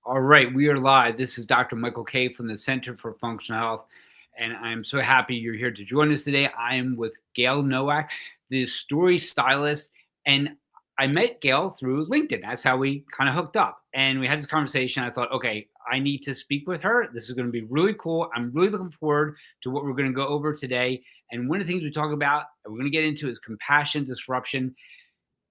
All right, we are live. This is Dr. Michael K. from the Center for Functional Health, and I'm so happy you're here to join us today. I am with Gayle Nowak, the story stylist, and I met Gayle through LinkedIn. That's how we kind of hooked up, and we had this conversation. I thought, okay, I need to speak with her. This is going to be really cool. I'm really looking forward to what we're going to go over today. And one of the things we talk about, and we're going to get into, is compassion disruption.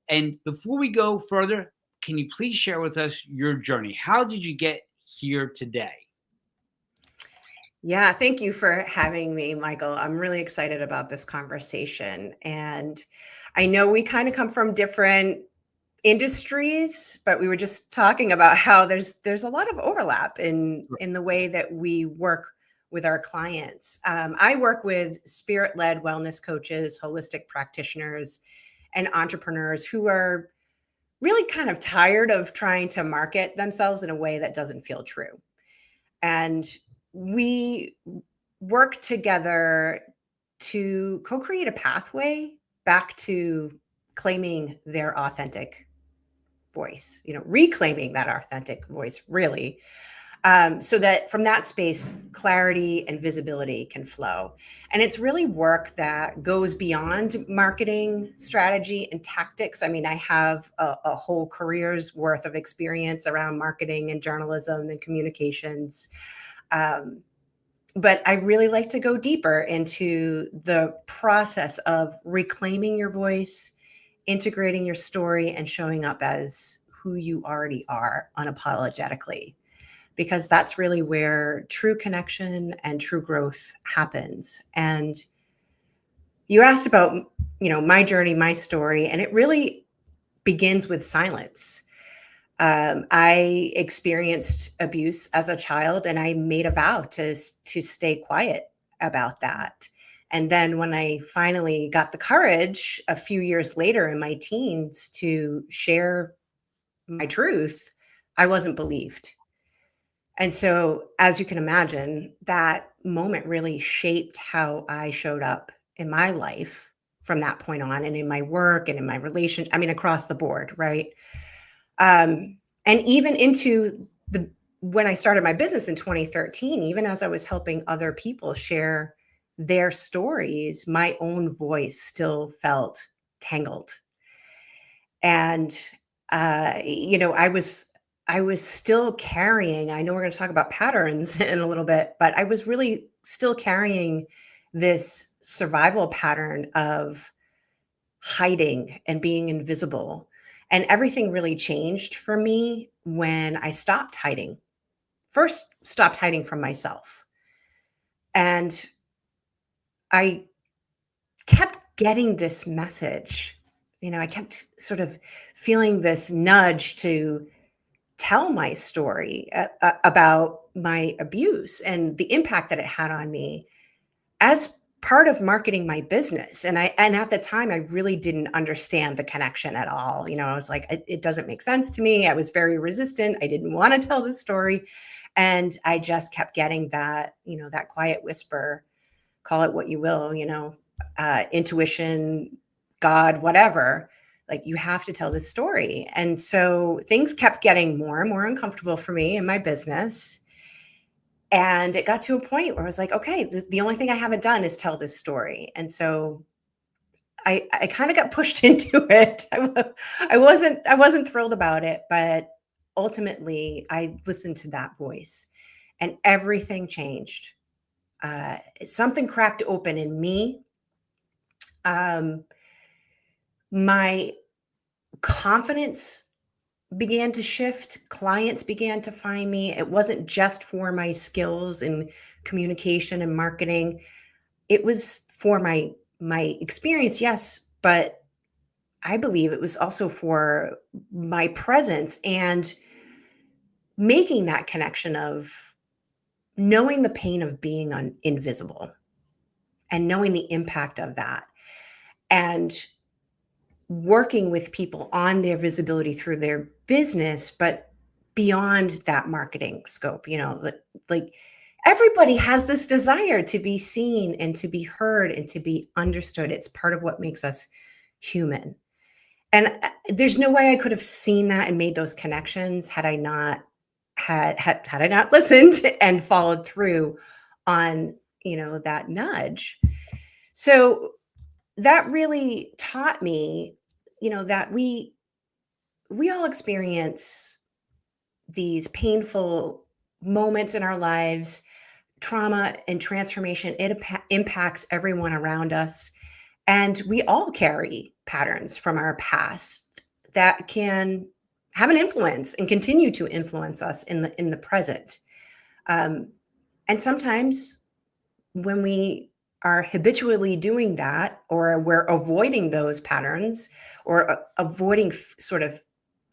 And before we go further, can you please share with us your journey? How did you get here today? Yeah, thank you for having me, Michael. I'm really excited about this conversation. And I know we kind of come from different industries, but we were just talking about how there's a lot of overlap in the way that we work with our clients. I work with spirit-led wellness coaches, holistic practitioners, and entrepreneurs who are really kind of tired of trying to market themselves in a way that doesn't feel true. And we work together to co-create a pathway back to claiming their authentic voice, reclaiming that authentic voice, really, so that from that space, clarity and visibility can flow. And it's really work that goes beyond marketing strategy and tactics. I mean, I have a whole career's worth of experience around marketing and journalism and communications. But I really like to go deeper into the process of reclaiming your voice, integrating your story, and showing up as who you already are unapologetically, because that's really where true connection and true growth happens. And you asked about, my journey, my story, and it really begins with silence. I experienced abuse as a child, and I made a vow to stay quiet about that. And then when I finally got the courage a few years later in my teens to share my truth, I wasn't believed. And so, as you can imagine, that moment really shaped how I showed up in my life from that point on, and in my work and in my relation, I mean, across the board, right? And even into when I started my business in 2013, even as I was helping other people share their stories, my own voice still felt tangled. And I was still carrying, I know we're going to talk about patterns in a little bit, but I was really still carrying this survival pattern of hiding and being invisible. And everything really changed for me when I stopped hiding. First, stopped hiding from myself. And I kept getting this message. I kept sort of feeling this nudge to tell my story about my abuse and the impact that it had on me as part of marketing my business. And at the time, I really didn't understand the connection at all. I was like, it doesn't make sense to me. I was very resistant. I didn't want to tell this story. And I just kept getting that, that quiet whisper, call it what you will, intuition, God, whatever. Like, you have to tell this story. And so things kept getting more and more uncomfortable for me in my business. And it got to a point where I was like, okay, the only thing I haven't done is tell this story. And so I kind of got pushed into it. I wasn't thrilled about it, but ultimately I listened to that voice and everything changed. Something cracked open in me. My confidence began to shift. Clients began to find me. It wasn't just for my skills in communication and marketing. It was for my experience, yes, but I believe it was also for my presence and making that connection of knowing the pain of being invisible and knowing the impact of that, and working with people on their visibility through their business, but beyond that marketing scope. Like everybody has this desire to be seen and to be heard and to be understood. It's part of what makes us human. And there's no way I could have seen that and made those connections had I not had I not listened and followed through on, that nudge. So that really taught me, that we all experience these painful moments in our lives. Trauma and transformation, it impacts everyone around us, and we all carry patterns from our past that can have an influence and continue to influence us in the present. um, and sometimes when we are habitually doing that, or we're avoiding those patterns, or avoiding sort of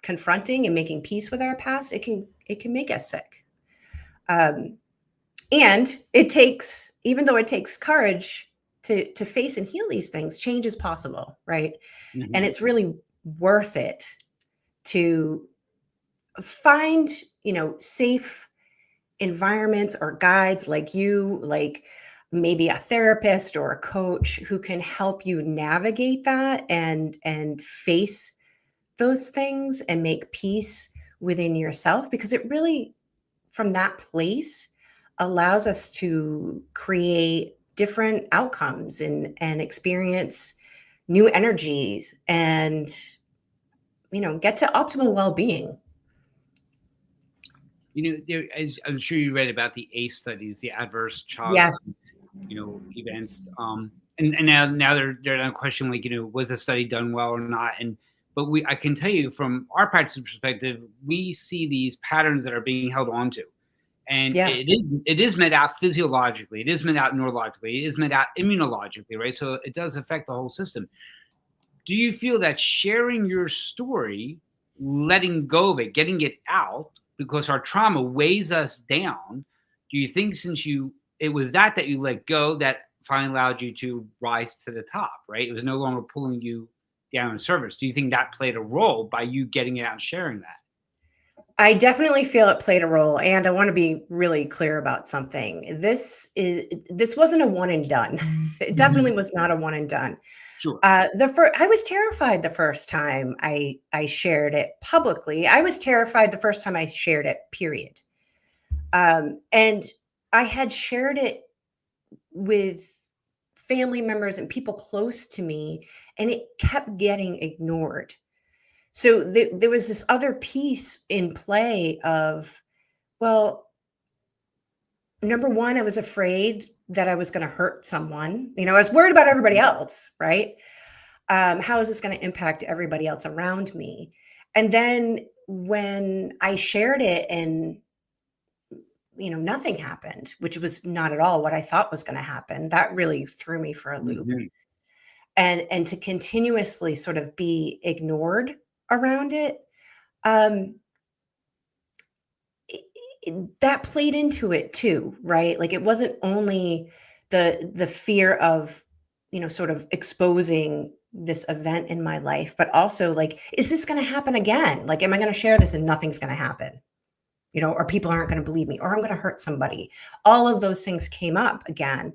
confronting and making peace with our past, it can make us sick. um, and it takes, even though it takes courage to face and heal these things, change is possible, right? And Mhm. it's really worth it to find, safe environments or guides like you, like maybe a therapist or a coach who can help you navigate that and face those things and make peace within yourself, because it really, from that place, allows us to create different outcomes and experience new energies and get to optimal well-being. There, as I'm sure you read about the ACE studies, the adverse childhood, Yes. events. And now they're on a question like, was the study done well or not? But I can tell you from our practice perspective, we see these patterns that are being held on to. And Yeah. it is meant out physiologically, it is meant out neurologically, it is meant out immunologically, right? So it does affect the whole system. Do you feel that sharing your story, letting go of it, getting it out, because our trauma weighs us down, do you think since it was that you let go that finally allowed you to rise to the top, right? It was no longer pulling you down in service. Do you think that played a role by you getting it out and sharing that? I definitely feel it played a role, and I want to be really clear about something. This wasn't a one and done. It definitely Mhm. was not a one and done. Sure. I was terrified the first time I shared it publicly. I was terrified the first time I shared it, period. And I had shared it with family members and people close to me, and it kept getting ignored. So there was this other piece in play of, well, number one, I was afraid that I was going to hurt someone. I was worried about everybody else, right? How is this going to impact everybody else around me? And then when I shared it and nothing happened, which was not at all what I thought was going to happen, that really threw me for a loop. Mhm. And to continuously sort of be ignored around it, um, that played into it too, right? Like, it wasn't only the fear of, sort of exposing this event in my life, but also like, is this going to happen again? Like, am I going to share this and nothing's going to happen? Or people aren't going to believe me, or I'm going to hurt somebody. All of those things came up again.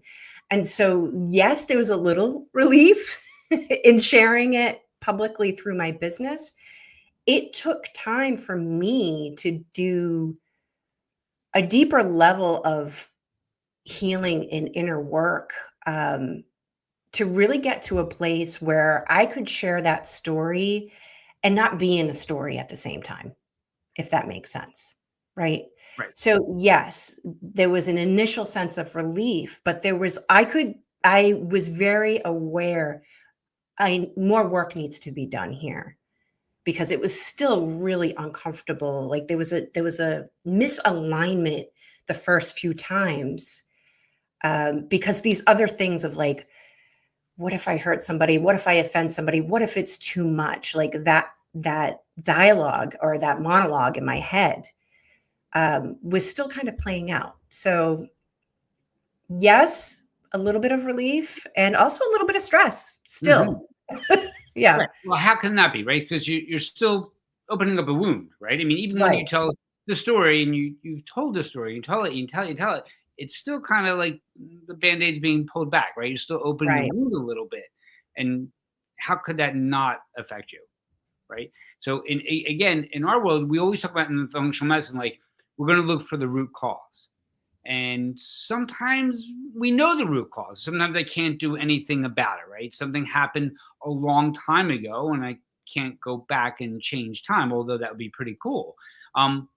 And so, yes, there was a little relief in sharing it publicly through my business. It took time for me to do a deeper level of healing and inner work, to really get to a place where I could share that story and not be in the story at the same time, if that makes sense, right? Right. So, yes, there was an initial sense of relief, but I was very aware, more work needs to be done here, because it was still really uncomfortable. Like, there was a misalignment the first few times, because these other things of like, what if I hurt somebody? What if I offend somebody? What if it's too much? Like, that dialogue or that monologue in my head, was still kind of playing out. So, yes, a little bit of relief and also a little bit of stress Mhm. still. Yeah. Right. Well, how can that be, right? Because you're still opening up a wound, right? I mean, even when Right. you tell the story and you've told the story, you tell it, you tell it, it's still kind of like the band-aid's being pulled back, right? You're still opening the Right. wound a little bit. And how could that not affect you, right? So again, in our world, we always talk about in functional medicine, like we're going to look for the root cause. And sometimes we know the root cause. Sometimes I can't do anything about it, right? Something happened a long time ago and I can't go back and change time, although that would be pretty cool.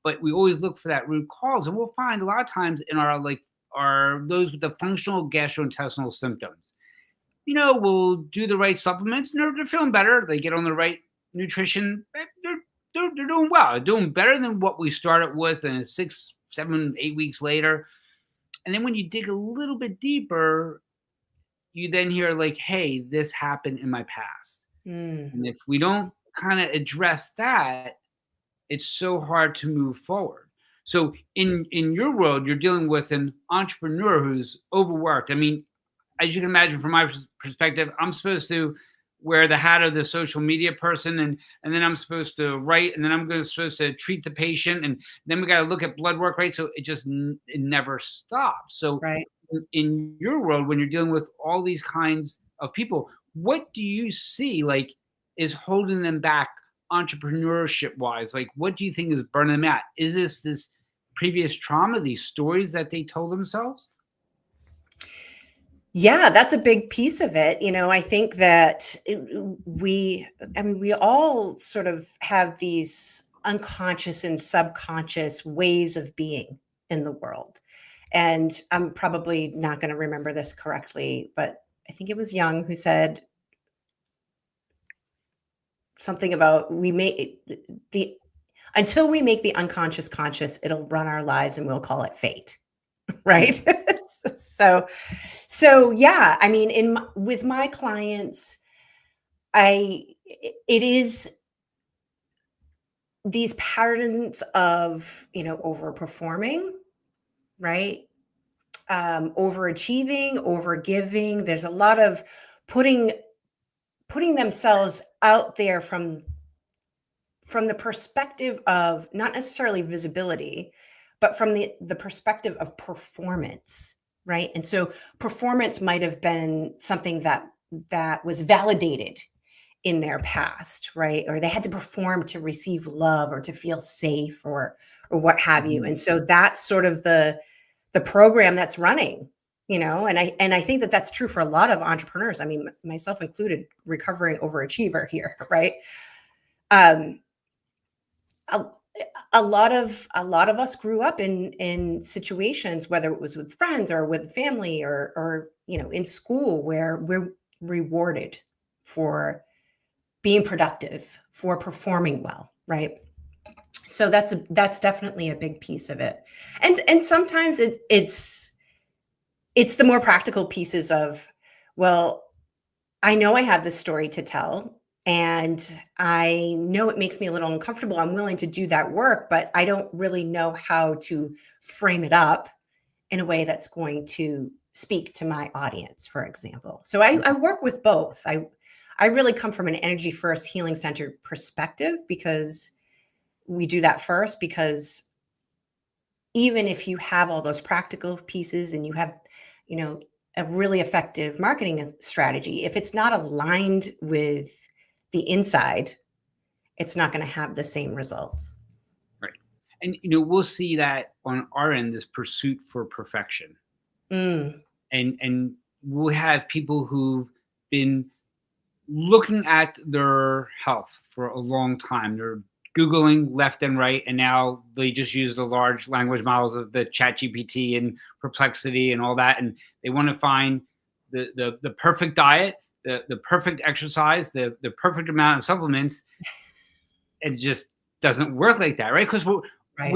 But we always look for that root cause, and we'll find a lot of times in our those with the functional gastrointestinal symptoms. We'll do the right supplements, and they're feeling better. They get on the right nutrition. They're doing well. They're doing better than what we started with, and 6, 7, 8 weeks later. And then when you dig a little bit deeper, you then hear like, "Hey, this happened in my past." And if we don't kind of address that, it's so hard to move forward. So in your world, you're dealing with an entrepreneur who's overworked. I mean, as you can imagine from my perspective, I'm supposed to wear the hat of the social media person, and then I'm supposed to write, and then supposed to treat the patient, and then we got to look at blood work, right? So it never stops. So Right. in your world, when you're dealing with all these kinds of people, what do you see like is holding them back entrepreneurship wise? Like, what do you think is burning them out? Is this previous trauma, these stories that they told themselves? Yeah, that's a big piece of it. I think that we all sort of have these unconscious and subconscious ways of being in the world. And I'm probably not going to remember this correctly, but I think it was Jung who said something about we make the until we make the unconscious conscious, it'll run our lives and we'll call it fate. Right? so yeah, I mean, with my clients, it is these patterns of overperforming, right? Overachieving, overgiving. There's a lot of putting themselves out there from the perspective of not necessarily visibility, but from the perspective of performance, right? And so performance might have been something that was validated in their past, right? Or they had to perform to receive love or to feel safe or what have you. And so that's sort of the program that's running, and I think that that's true for a lot of entrepreneurs. I mean, myself included, recovering overachiever here, right? A, a lot of us grew up in situations, whether it was with friends or with family or in school, where we're rewarded for being productive, for performing well, right? So that's definitely a big piece of it. And sometimes it's the more practical pieces of, well, I know I have this story to tell, and I know it makes me a little uncomfortable. I'm willing to do that work, but I don't really know how to frame it up in a way that's going to speak to my audience, for example. So I work with both. I really come from an energy first, healing centered perspective, because we do that first, because even if you have all those practical pieces and you have, a really effective marketing strategy, if it's not aligned with the inside, it's not going to have the same results. Right. And we'll see that on our end, this pursuit for perfection. And we'll have people who've been looking at their health for a long time. They're Googling left and right, and now they just use the large language models of the ChatGPT and Perplexity and all that, and they want to find the perfect diet, the perfect exercise, the perfect amount of supplements. It just doesn't work like that, right? Because Right.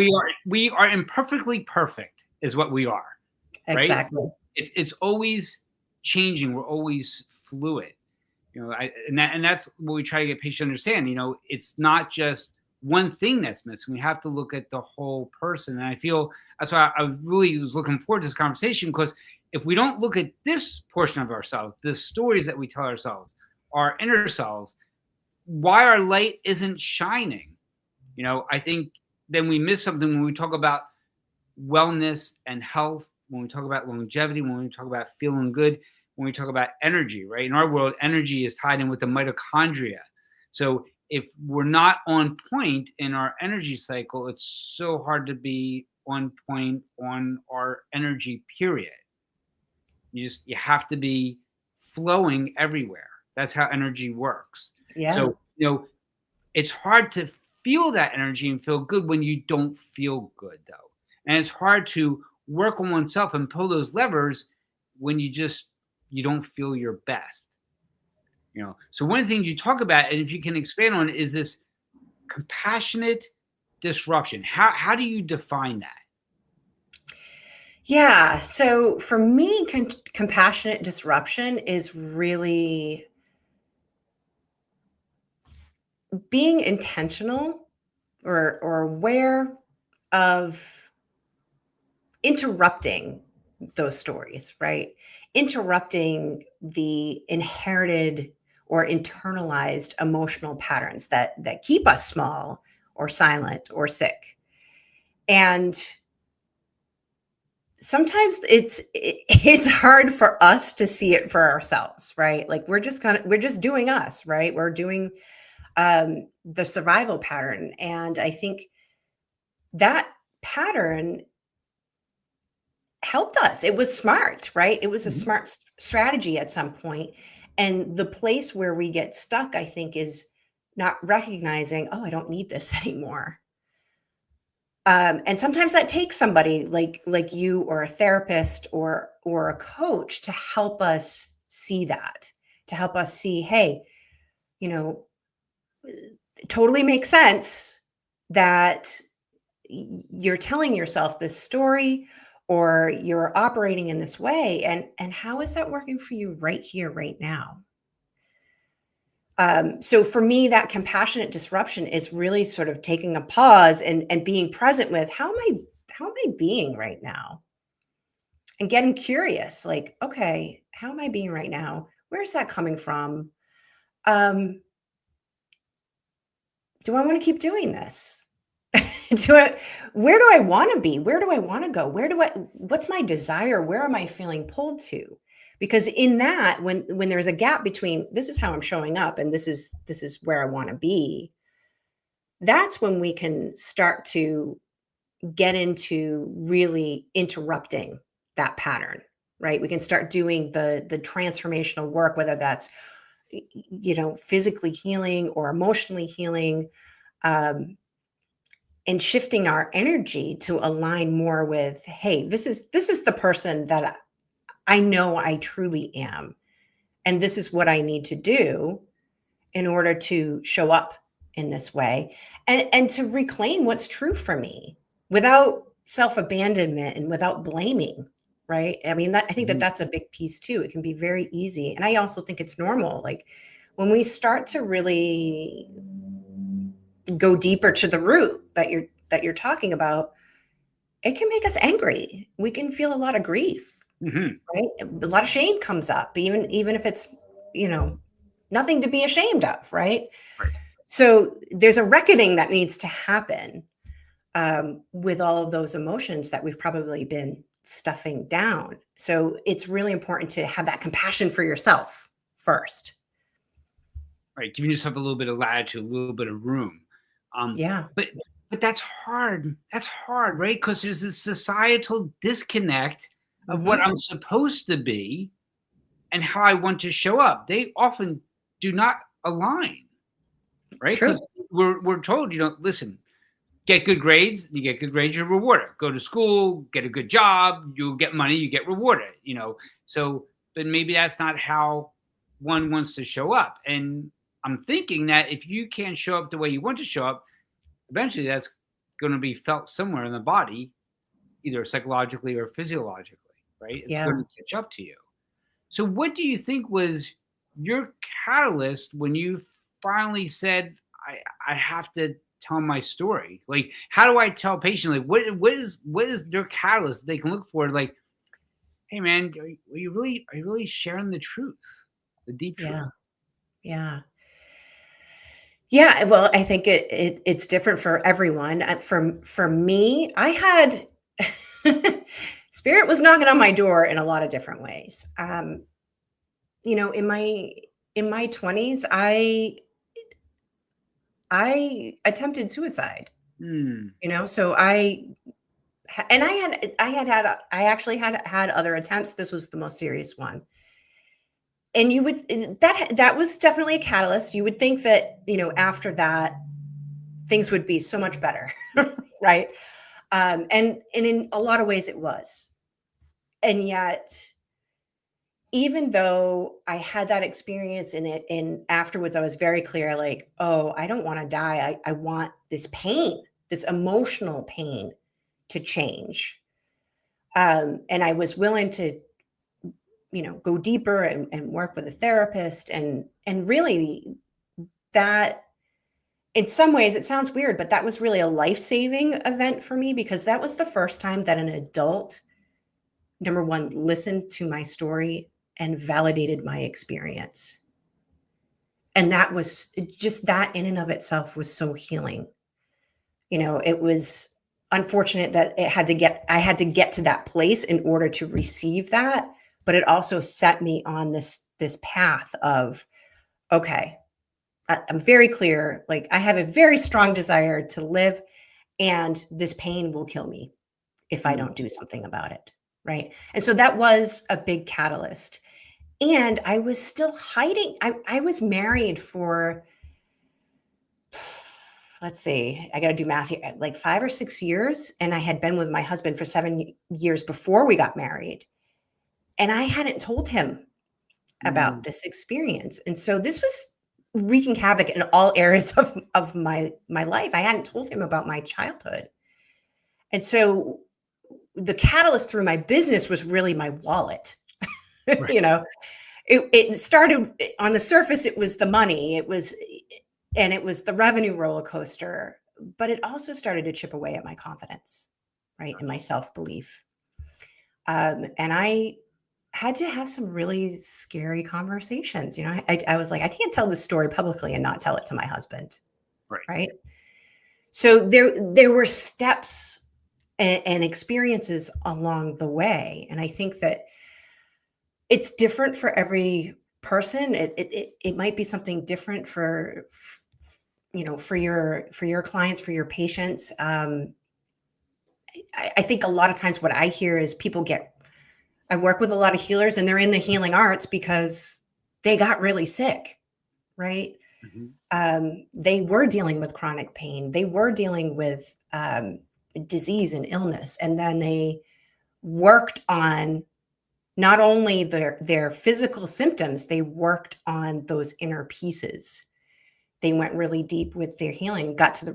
we are imperfectly perfect, is what we are, right? Exactly. It's always changing. We're always fluid. And that's what we try to get patients to understand. It's not just one thing that's missing. We have to look at the whole person. And I feel that's why I really was looking forward to this conversation, because if we don't look at this portion of ourselves, the stories that we tell ourselves, our inner selves, why our light isn't shining, I think then we miss something when we talk about wellness and health, when we talk about longevity, when we talk about feeling good, when we talk about energy, right? In our world, energy is tied in with the mitochondria. So if we're not on point in our energy cycle, it's so hard to be on point on our energy, period. You have to be flowing everywhere. That's how energy works. Yeah. So, it's hard to feel that energy and feel good when you don't feel good, though. And it's hard to work on oneself and pull those levers when you don't feel your best. So one of the things you talk about, and if you can expand on it, is this compassionate disruption. How do you define that? Yeah. So for me, compassionate disruption is really being intentional or aware of interrupting those stories, right? Interrupting the inherited or internalized emotional patterns that keep us small or silent or sick. And sometimes it's hard for us to see it for ourselves, right? Like we're just doing us, right? We're doing the survival pattern, and I think that pattern helped us. It was smart, right? It was a Mhm. smart strategy at some point. And the place where we get stuck, I think, is not recognizing, oh, I don't need this anymore. And sometimes that takes somebody like you or a therapist or a coach to help us see that, to help us see, hey, you know, it totally makes sense that you're telling yourself this story or you're operating in this way, and how is that working for you right here right now? So for me, that compassionate disruption is really sort of taking a pause and being present with how am I being right now, and getting curious, like, okay, how am I being right now? Where's that coming from? um, do I want to keep doing this? do I Where do I want to be? Where do I want to go? What's my desire? Where am I feeling pulled to? Because in that, when there's a gap between this is how I'm showing up and this is where I want to be, that's when we can start to get into really interrupting that pattern, right? We can start doing the transformational work, whether that's physically healing or emotionally healing, um, and shifting our energy to align more with, hey, this is the person that I know I truly am, and this is what I need to do in order to show up in this way, and to reclaim what's true for me without self-abandonment and without blaming, right? I mean, I think that Mhm. that's a big piece too. It can be very easy, and I also think it's normal, like when we start to really go deeper to the root that you're talking about, it can make us angry. We can feel a lot of grief, Mhm. right? A lot of shame comes up, even if it's, you know, nothing to be ashamed of, right? Right. So there's a reckoning that needs to happen, with all of those emotions that we've probably been stuffing down. So it's really important to have that compassion for yourself first. Right, giving yourself a little bit of latitude, a little bit of room. Um, Yeah. but but that's hard. That's hard, right? Because there's this societal disconnect of what Hmm. I'm supposed to be and how I want to show up. They often do not align, right? Because True. we're told, listen, get good grades, you get good grades, you're rewarded. Go to school, get a good job, you get money, you get rewarded. So, but maybe that's not how one wants to show up. And I'm thinking that if you can't show up the way you want to show up, eventually that's going to be felt somewhere in the body, either psychologically or physiologically, right? It's going Yeah. to catch up to you. So, what do you think was your catalyst when you finally said, I have to tell my story? Like, how do I tell patients, like, what is their catalyst they can look for? Like, hey, man, are you really sharing the truth, the deep truth? Yeah. Yeah. Yeah, well, I think it's different for everyone. For me, I had spirit was knocking on my door in a lot of different ways. In my 20s, I attempted suicide. Hmm. So I and I actually had other attempts. This was the most serious one. And you would that was definitely a catalyst. You would think that, after that, things would be so much better, right? And in a lot of ways it was. And yet, even though I had that experience in it, and afterwards I was very clear, like, oh, I don't want to die. I want this pain, this emotional pain to change. And I was willing to, go deeper and work with a therapist. And really, that, in some ways, it sounds weird, but that was really a life-saving event for me, because that was the first time that an adult, number one, listened to my story and validated my experience. And that was just, that in and of itself was so healing. It was unfortunate that I had to get to that place in order to receive that, but it also set me on this path of, okay, I'm very clear, like, I have a very strong desire to live, and this pain will kill me if I don't do something about it, right? And so that was a big catalyst. And I was still hiding. I was married for, let's see, I got to do math here, like 5 or 6 years. And I had been with my husband for 7 years before we got married. And I hadn't told him about this experience. And so this was wreaking havoc in all areas of my life. I hadn't told him about my childhood. And so the catalyst through my business was really my wallet. Right. It started on the surface, it was the money, it was the revenue roller coaster, but it also started to chip away at my confidence, right? And my self-belief. And I had to have some really scary conversations. I was like, I can't tell this story publicly and not tell it to my husband. Right. So there were steps and experiences along the way. And I think that it's different for every person. It might be something different for your clients, for your patients. I think a lot of times what I hear is I work with a lot of healers, and they're in the healing arts because they got really sick, right? They were dealing with chronic pain. They were dealing with disease and illness. And then they worked on not only their physical symptoms, they worked on those inner pieces. They went really deep with their healing, got to the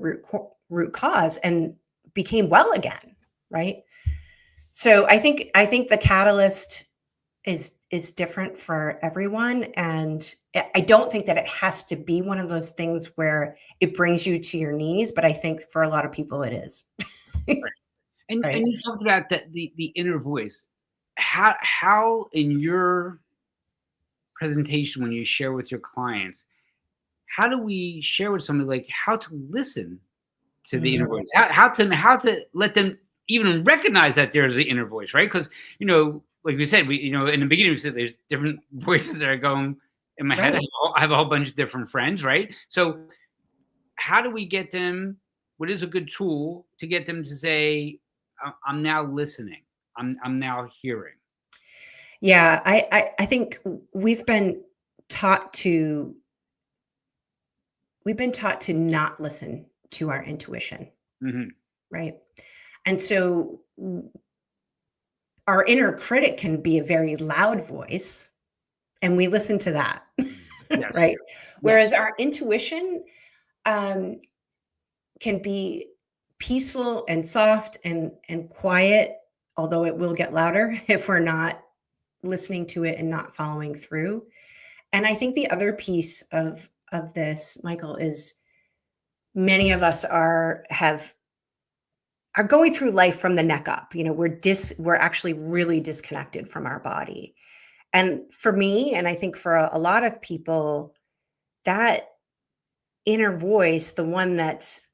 root cause, and became well again, right? So I think the catalyst is different for everyone. And I don't think that it has to be one of those things where it brings you to your knees, but I think for a lot of people it is. Right. And you talked about the inner voice. How in your presentation, when you share with your clients, how do we share with somebody like how to listen to the inner voice? How to let them even recognize that there's the inner voice, right? Because like we said, in the beginning we said there's different voices that are going in my head. I have a whole bunch of different friends, right? So how do we get them? What is a good tool to get them to say, "I'm now listening. I'm now hearing"? Yeah, I think we've been taught to not listen to our intuition, right? And so our inner critic can be a very loud voice, and we listen to that, Yes. right? Whereas our intuition can be peaceful and soft and quiet, although it will get louder if we're not listening to it and not following through. And I think the other piece of this, Michael, is many of us are going through life from the neck up. We're actually really disconnected from our body. And for me, and I think for a lot of people, that inner voice, the one that's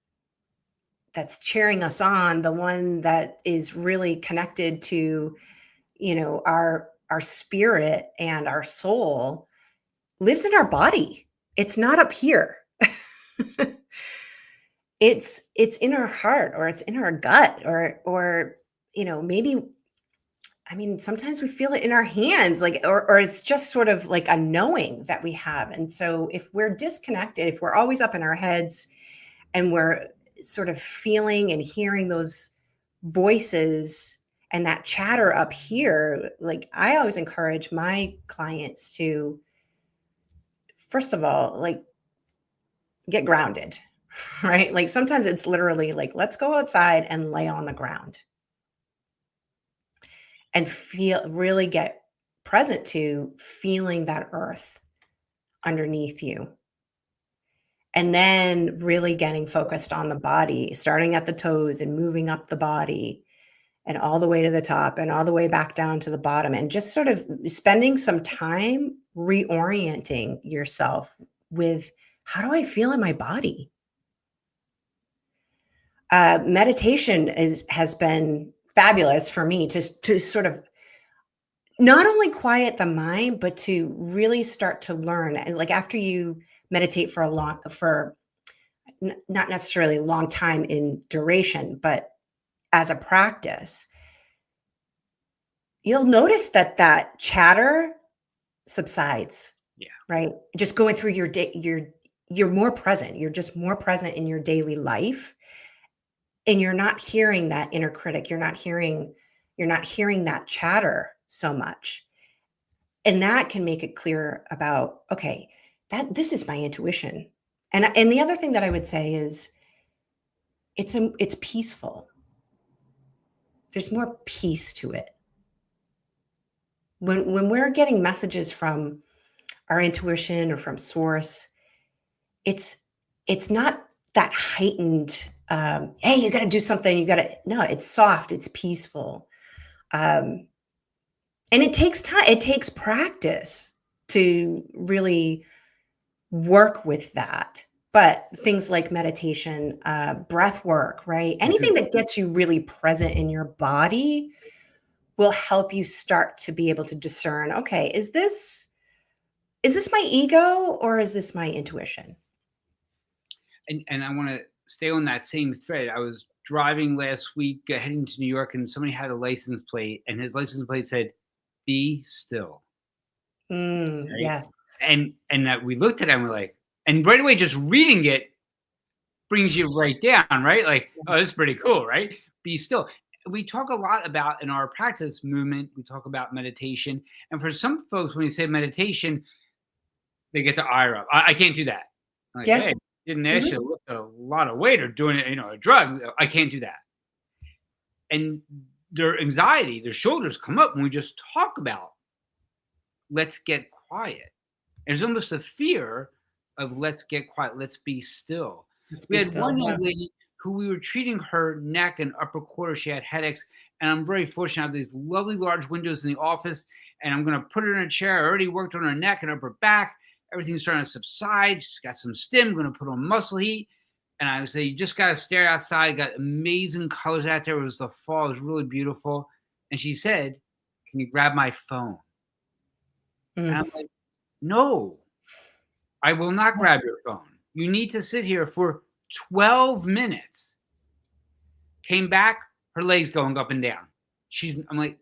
cheering us on, the one that is really connected to, our spirit and our soul, lives in our body. It's not up here. It's in our heart, or it's in our gut, or maybe, I mean, sometimes we feel it in our hands, like, or it's just sort of like a knowing that we have. And so if we're disconnected, if we're always up in our heads and we're sort of feeling and hearing those voices and that chatter up here, like I always encourage my clients to, first of all, like get grounded, right? Like sometimes it's literally like, let's go outside and lay on the ground and really get present to feeling that earth underneath you. And then really getting focused on the body, starting at the toes and moving up the body and all the way to the top and all the way back down to the bottom, and just sort of spending some time reorienting yourself with, how do I feel in my body? Meditation has been fabulous for me to sort of not only quiet the mind, but to really start to learn. And like after you meditate for not necessarily a long time in duration, but as a practice, you'll notice that chatter subsides. Yeah. Right? Just going through your day, you're more present. You're just more present in your daily life, and you're not hearing that inner critic. You're not hearing that chatter so much. And that can make it clear about, okay, that this is my intuition. And the other thing that I would say is it's peaceful. There's more peace to it. When we're getting messages from our intuition or from source, it's not that heightened, hey, you got to do something, no, it's soft, it's peaceful. And it takes time, it takes practice to really work with that. But things like meditation, breath work, right? Anything that gets you really present in your body will help you start to be able to discern, okay, is this my ego or is this my intuition? And I want to stay on that same thread. I was driving last week heading to New York, and somebody had a license plate, and his license plate said, "Be still." Right? Yes. And that we looked at it and we're like, and right away, just reading it brings you right down, right? Like, oh, this is pretty cool, right? Be still. We talk a lot about in our practice movement, we talk about meditation. And for some folks, when you say meditation, they get the ire up. I can't do that. I'm like, Yeah. hey, didn't ask Mhm. you to lift a lot of weight or doing it, a drug. I can't do that. And their anxiety, their shoulders come up when we just talk about, let's get quiet. There's almost a fear of let's get quiet, let's be still. Let's We be had still. one Yeah. young lady who we were treating her neck and upper quarter. She had headaches, and I'm very fortunate. I have these lovely large windows in the office, and I'm going to put her in a chair. I already worked on her neck and upper back. Everything's starting to subside. She's got some stim. I'm going to put on muscle heat. And I would say, you just got to stare outside. Got amazing colors out there. It was the fall. It was really beautiful. And she said, "Can you grab my phone?" And Mm. I'm like, "No, I will not grab your phone. You need to sit here for 12 minutes." Came back, her legs going up and down. I'm like,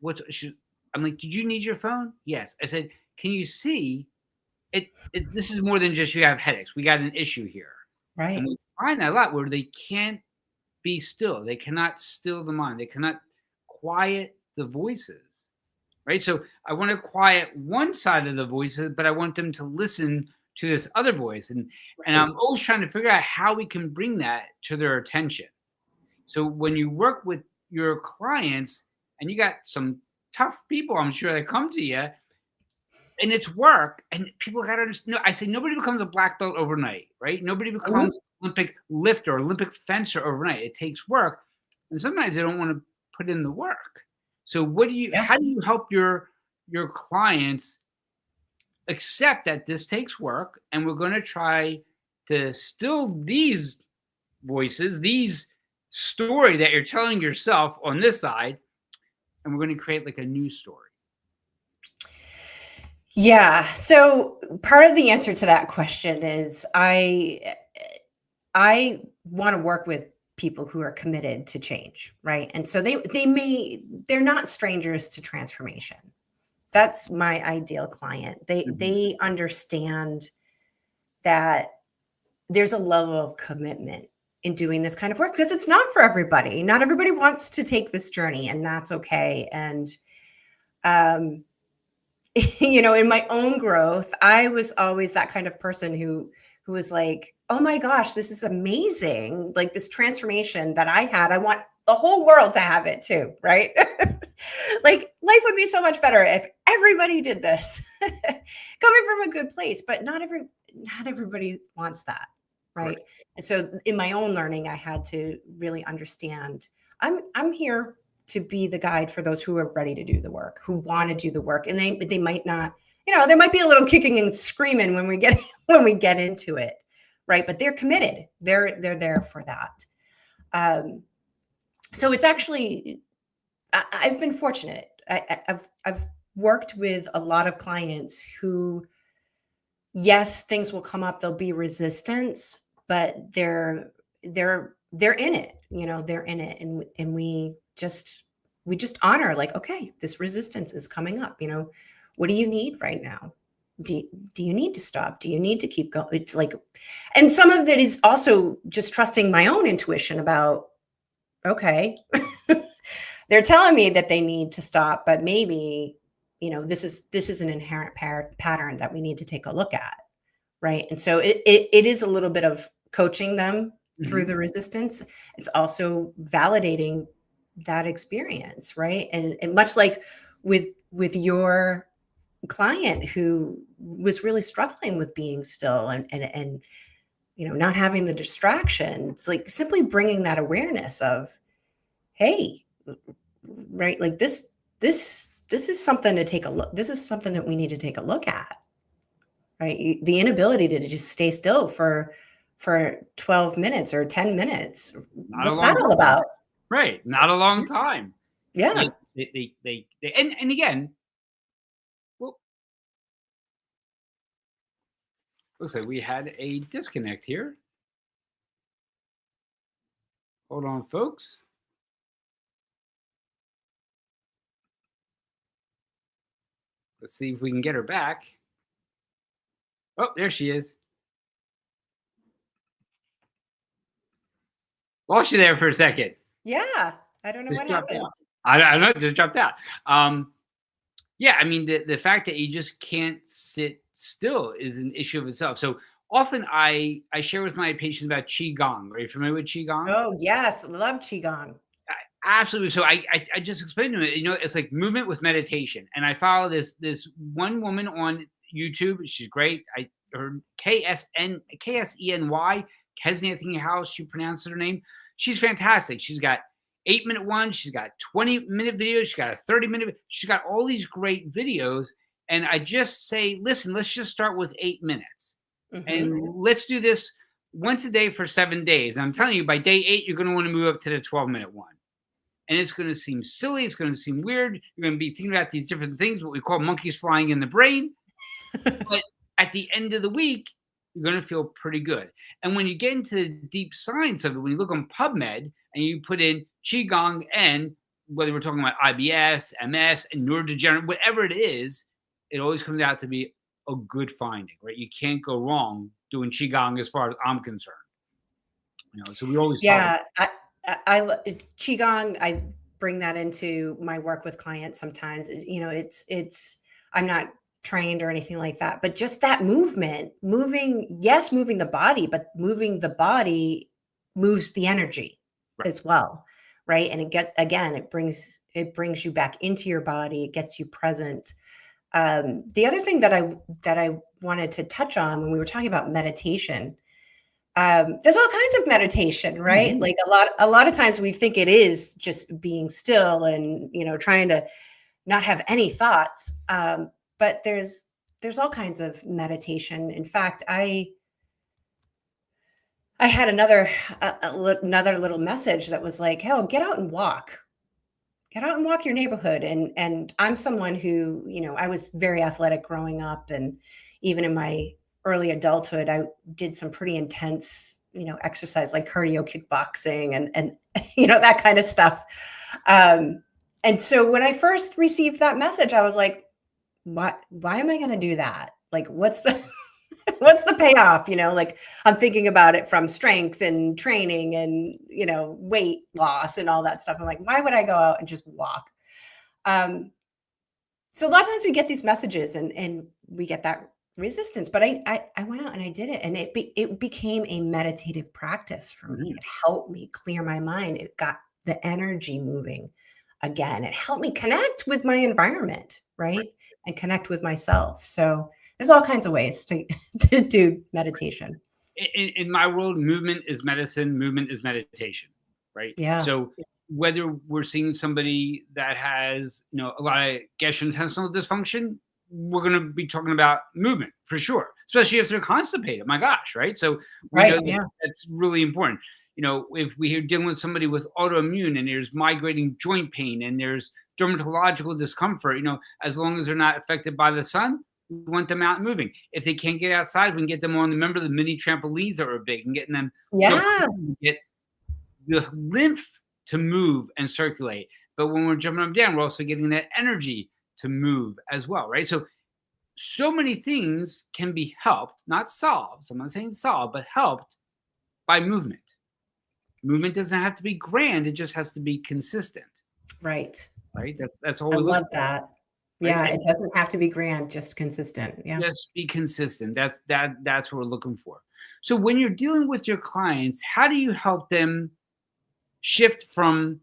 I'm like, "Did you need your phone?" "Yes." I said, "Can you see this is more than just you have headaches. We got an issue here." And Right. we find that a lot where they can't be still. They cannot still the mind. They cannot quiet the voices. Right. So I want to quiet one side of the voices, but I want them to listen to this other voice. And Right. I'm always trying to figure out how we can bring that to their attention. So when you work with your clients and you got some tough people, I'm sure, that come to you, and it's work, and people got to understand. I say nobody becomes a black belt overnight, right? Nobody Mhm. becomes Olympic lifter, Olympic fencer overnight. It takes work, and sometimes they don't want to put in the work. So Yeah. how do you help your clients accept that this takes work, and we're going to try to still these voices, these story that you're telling yourself on this side, and we're going to create like a new story? Yeah. So part of the answer to that question is I want to work with people who are committed to change, right? And so they're not strangers to transformation. That's my ideal client. They understand that there's a level of commitment in doing this kind of work, because it's not for everybody. Not everybody wants to take this journey, and that's okay. And in my own growth, I was always that kind of person who was like, oh my gosh, this is amazing. Like, this transformation that I had, I want the whole world to have it too, right? Like, life would be so much better if everybody did this. Coming from a good place, but not everybody wants that, right? And so in my own learning, I had to really understand, I'm here to be the guide for those who are ready to do the work, who want to do the work. And they might not, there might be a little kicking and screaming when we get into it, right? But they're committed. They're there for that. So it's actually, I've been fortunate. I've worked with a lot of clients who, yes, things will come up. There'll be resistance, but they're in it. They're in it, and we just honor, like, okay, this resistance is coming up. What do you need right now? Do you need to stop? Do you need to keep going? It's like, and some of it is also just trusting my own intuition about, okay, they're telling me that they need to stop, but maybe, this is an inherent pattern that we need to take a look at. Right. And so it is a little bit of coaching them through the resistance. It's also validating that experience. Right. And much like with your client who was really struggling with being still and not having the distractions, like simply bringing that awareness of, hey, right, like this is something to take a look. This is something that we need to take a look at. Right. The inability to just stay still for 12 minutes or 10 minutes. What's that all about? Right. Not a long time. Yeah. And again, well, looks like we had a disconnect here. Hold on, folks. Let's see if we can get her back. Oh, there she is. Lost you there for a second. Yeah. I don't know what happened. I don't know. Just dropped out. Yeah, I mean, the fact that you just can't sit still is an issue of itself. So often I share with my patients about Qigong. Are you familiar with Qigong? Oh, yes. Love Qigong. Absolutely. So I just explained to them, it's like movement with meditation. And I follow this one woman on YouTube. She's great. Her KSENY, Kesney, I think how she pronounces her name. She's fantastic. She's got 8-minute ones. She's got 20-minute videos. She's got a 30-minute. She's got all these great videos. And I just say, listen, let's just start with 8 minutes. And let's do this once a day for 7 days. And I'm telling you, by day 8, you're going to want to move up to the 12-minute one. And it's going to seem silly. It's going to seem weird. You're going to be thinking about these different things, what we call monkeys flying in the brain. But at the end of the week, you're going to feel pretty good. And when you get into the deep science of it, when you look on PubMed and you put in Qigong and whether we're talking about IBS, MS, and neurodegenerate, whatever it is, it always comes out to be a good finding, right? You can't go wrong doing Qigong as far as I'm concerned. So we always I Qigong, I bring that into my work with clients sometimes. It's I'm not trained or anything like that, but just that moving the body, but moving the body moves the energy as well, right? And it brings you back into your body. It gets you present. The other thing that I wanted to touch on when we were talking about meditation, there's all kinds of meditation, right? Like a lot of times we think it is just being still and, trying to not have any thoughts. But there's all kinds of meditation. In fact, I had another little message that was like, "Oh, get out and walk. Get out and walk your neighborhood." And I'm someone who, I was very athletic growing up, and even in my early adulthood, I did some pretty intense, exercise like cardio kickboxing and that kind of stuff. And so when I first received that message, I was like, why am I going to do that? Like, what's the what's the payoff? Like, I'm thinking about it from strength and training and weight loss and all that stuff. I'm like, why would I go out and just walk? So a lot of times we get these messages and we get that resistance, but I went out and I did it, and it became a meditative practice for me. It helped me clear my mind. It got the energy moving again. It helped me connect with my environment, right? And connect with myself. So there's all kinds of ways to do meditation. In my world, movement is medicine, movement is meditation, right? Yeah. So whether we're seeing somebody that has, a lot of gastrointestinal dysfunction, we're going to be talking about movement for sure, especially if they're constipated. My gosh, right? So we know that's really important. If we're dealing with somebody with autoimmune and there's migrating joint pain and there's dermatological discomfort, as long as they're not affected by the sun, we want them out moving. If they can't get outside, we can get them on, remember the mini trampolines that were big, and getting them get the lymph to move and circulate. But when we're jumping them down, we're also getting that energy to move as well, right? So many things can be helped, not solved. So I'm not saying solved, but helped by movement. Movement doesn't have to be grand. It just has to be consistent. Right. Right. That's all. I love that. Yeah, right? It doesn't have to be grand, just consistent. Yeah. Just be consistent. That's what we're looking for. So when you're dealing with your clients, how do you help them shift from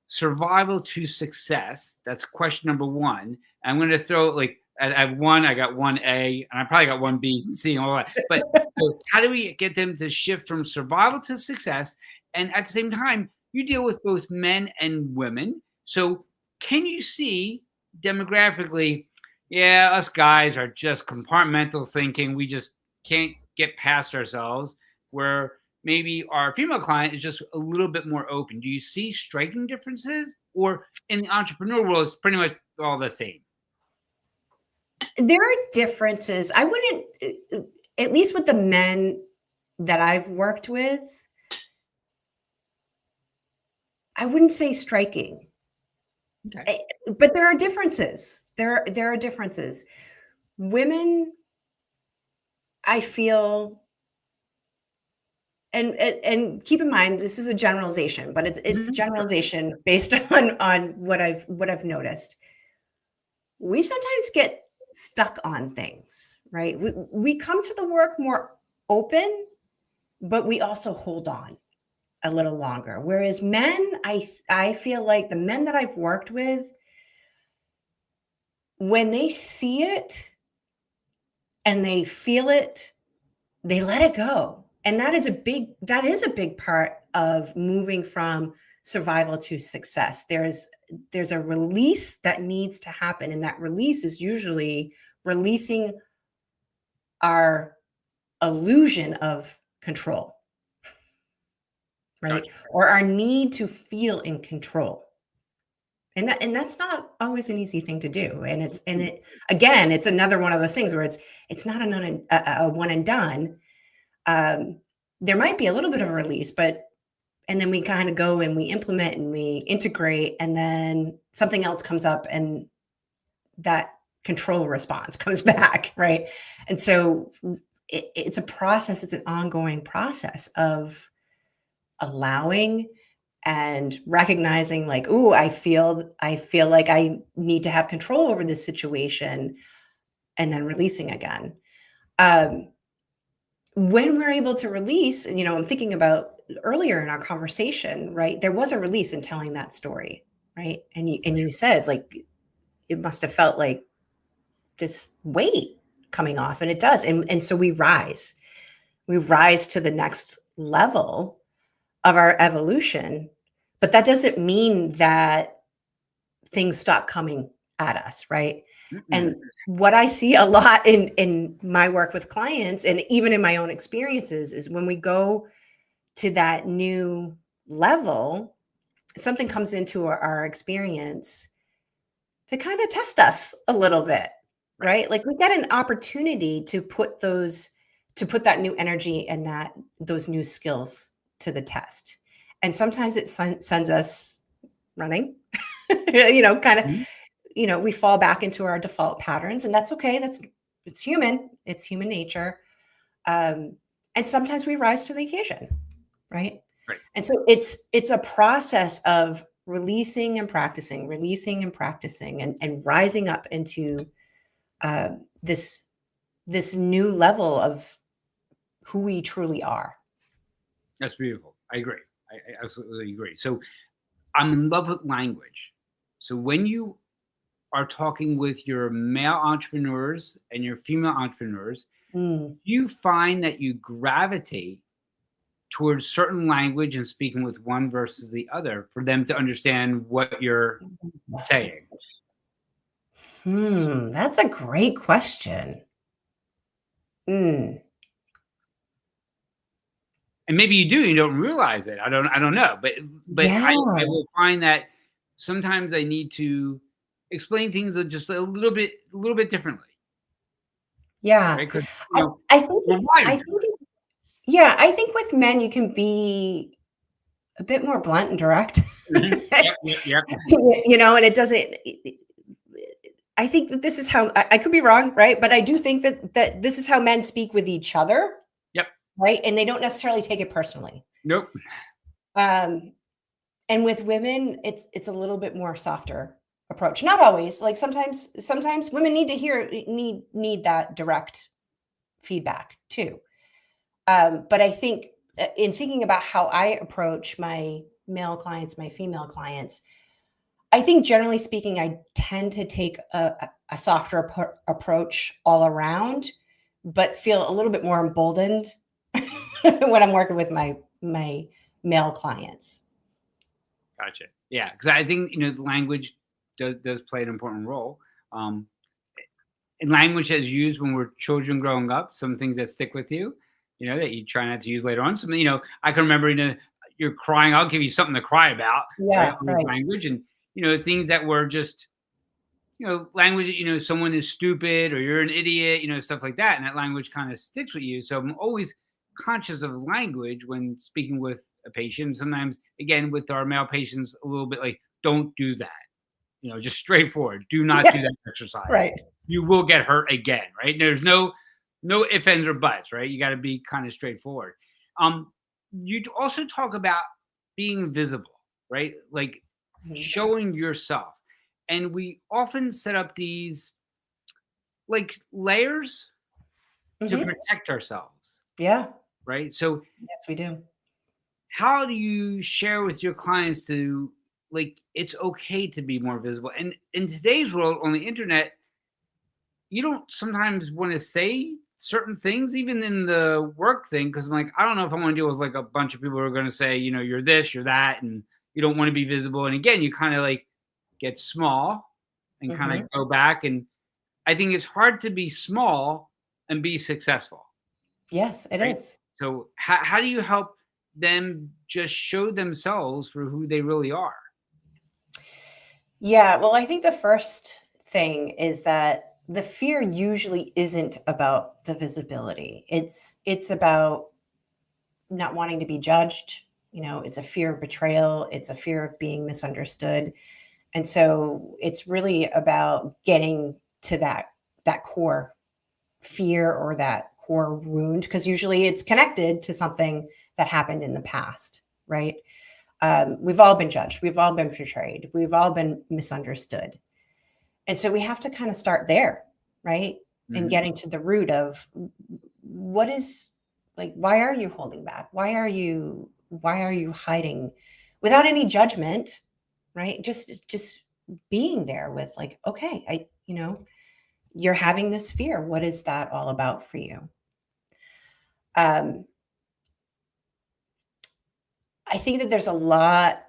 survival to success? That's question number one. I'm going to throw I have one, I got 1A, and I probably got 1B, C, and all that. But so how do we get them to shift from survival to success? And at the same time, you deal with both men and women. So can you see demographically, us guys are just compartmental thinking. We just can't get past ourselves, where maybe our female client is just a little bit more open. Do you see striking differences? Or in the entrepreneur world, it's pretty much all the same? There are differences. I wouldn't, at least with the men that I've worked with, I wouldn't say striking. Okay. But there are differences. There are differences. Women, I feel, and keep in mind, this is a generalization, but it's a generalization based on what I've noticed. We sometimes get stuck on things, right? We come to the work more open, but we also hold on a little longer. Whereas men, I feel like the men that I've worked with, when they see it and they feel it, they let it go. And that is a big part of moving from survival to success. There's a release that needs to happen. And that release is usually releasing our illusion of control, right? Or our need to feel in control. And that's not always an easy thing to do. And it's another one of those things where it's not a one and done. There might be a little bit of a release, and then we kind of go and we implement and we integrate, and then something else comes up and that control response comes back, right? And so it's a process. It's an ongoing process of allowing and recognizing, like, ooh, I feel like I need to have control over this situation, and then releasing again. When we're able to release, I'm thinking about earlier in our conversation, right? There was a release in telling that story, right? And you said, like, it must have felt like this weight coming off, and it does. And so we rise to the next level of our evolution, but that doesn't mean that things stop coming at us, right? Mm-hmm. And what I see a lot in my work with clients, and even in my own experiences, is when we go to that new level, something comes into our experience to kind of test us a little bit, right? Like, we get an opportunity to put those to put that new energy and those new skills to the test. And sometimes it sends us running, kind of, Mhm. we fall back into our default patterns, and that's okay. It's human. It's human nature. And sometimes we rise to the occasion, right? Right. And so it's a process of releasing and practicing, and rising up into uh, this new level of who we truly are. That's beautiful. I agree. I absolutely agree. So I'm in love with language. So when you are talking with your male entrepreneurs and your female entrepreneurs, Mm. you find that you gravitate towards certain language and speaking with one versus the other for them to understand what you're saying. That's a great question. Mm. And maybe you do, you don't realize it. I don't know. But Yeah. I will find that sometimes I need to explain things just a little bit differently, Yeah. right? Because I, I think we're wired I think yeah, I think with men you can be a bit more blunt and direct. differently. Yep, yep, yep. And it doesn't. I think that this is how I could be wrong, right? But I do think that this is how men speak with each other, Yep. right? And they don't necessarily take it personally. Nope. Um, and with women, it's a little bit more softer approach. Not always. Like sometimes women need to need that direct feedback too. But I think in thinking about how I approach my male clients, my female clients, I think generally speaking, I tend to take a softer approach all around, but feel a little bit more emboldened when I'm working with my male clients. Gotcha. Yeah, because I think the language does play an important role. Um, and language as used when we're children growing up, some things that stick with you, that you try not to use later on. Something, I can remember, you're crying. I'll give you something to cry about, right? Yeah, With right. language, and things that were just, language. Someone is stupid or you're an idiot, stuff like that, and that language kind of sticks with you. So I'm always conscious of language when speaking with a patient. Sometimes, again, with our male patients, a little bit like, don't do that. Just straightforward. Do not Yeah, do that exercise. right. You will get hurt again, right? There's no ifs, ands, or buts, right? You got to be kind of straightforward. You also talk about being visible, right? Like Mhm. showing yourself. And we often set up these like layers to Mhm. protect ourselves, Yeah. right? So Yes, we do. how do you share with your clients to like it's okay to be more visible? And in today's world on the internet, you don't sometimes want to say certain things, even in the work thing, because I'm like, I don't know if I want to deal with like a bunch of people who are going to say, you're this, you're that, and you don't want to be visible. And again, you kind of like get small and kind Mhm. of go back. And I think it's hard to be small and be successful, Yes, it right? is. So how do you help them just show themselves for who they really are? Yeah, well, I think the first thing is that the fear usually isn't about the visibility. It's about not wanting to be judged. It's a fear of betrayal, it's a fear of being misunderstood. And so it's really about getting to that core fear or that core wound, because usually it's connected to something that happened in the past, right? We've all been judged, we've all been betrayed, we've all been misunderstood. And so we have to kind of start there, right? And Hmm. getting to the root of what is, like, why are you holding back? Why are you hiding without any judgment, right? Just being there with, like, okay, you're having this fear. What is that all about for you? Um, I think that there's a lot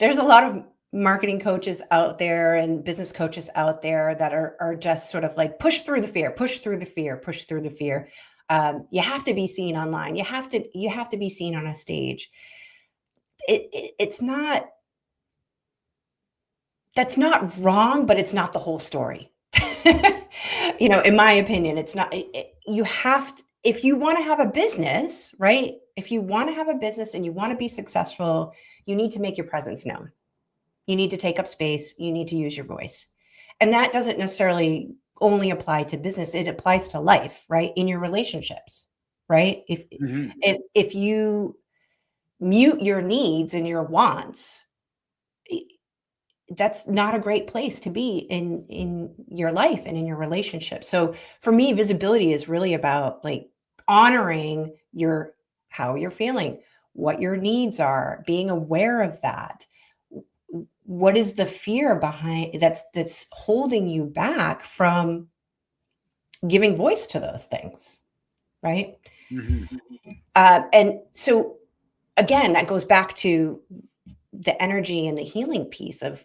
of marketing coaches out there and business coaches out there that are just sort of like, push through the fear, push through the fear, push through the fear. You have to be seen online. You have to be seen on a stage. It's not, that's not wrong, but it's not the whole story. In my opinion, it's not, you have to, if you want to have a business, right? If you want to have a business and you want to be successful, you need to make your presence known. You need to take up space. You need to use your voice. And that doesn't necessarily only apply to business. It applies to life, right? In your relationships, right? If Mhm. if you mute your needs and your wants, that's not a great place to be in your life and in your relationship. So for me, visibility is really about like honoring your how you're feeling, what your needs are, being aware of that. What is the fear behind that's holding you back from giving voice to those things, right? Mhm. And so again, that goes back to the energy and the healing piece of,